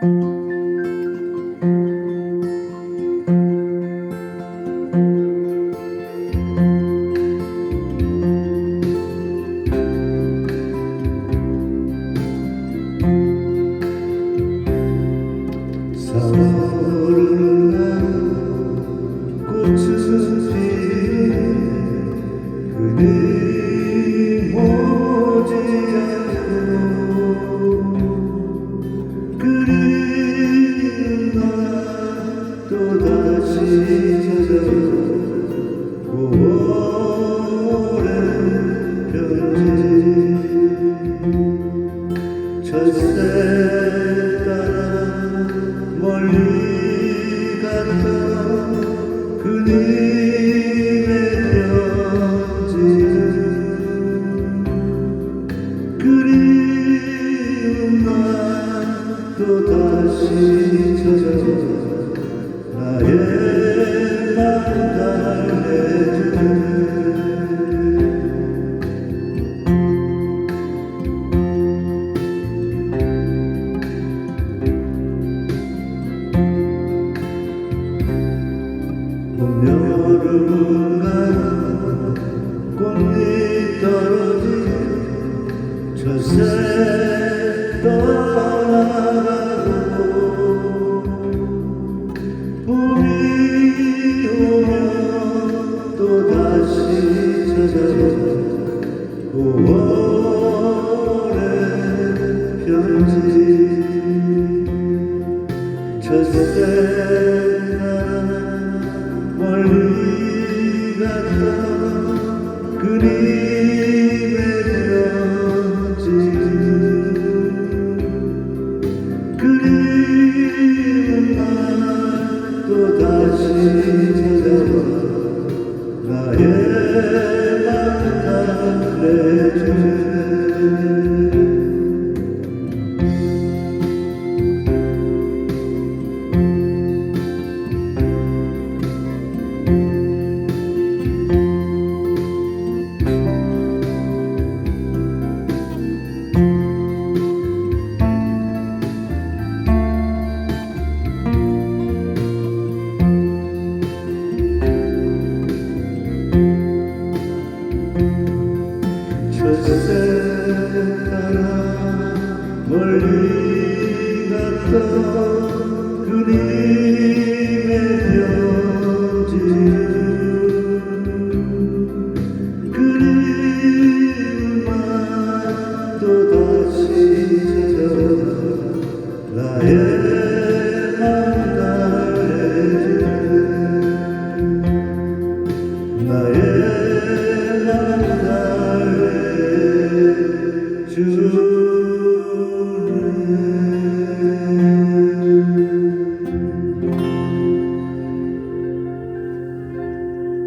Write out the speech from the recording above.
사랑을 꽃은 피는 그림 오지 않고 그리운 날 또다시 찾아온 5월의 편지 철새 따라 멀리 갔던 그님의 편지 그리운 날 또다시 찾아온 나의 맘 달래주네 여름은 가는 꽃잎 떨어진 철새 떠나가고 봄이 오면 또다시 찾아온 5월의 편지 철새 멀리 갔던 그림의 편지 그리운 날 또다시 찾아와 나의 맘 달래주네 철새 따라 멀리 갔던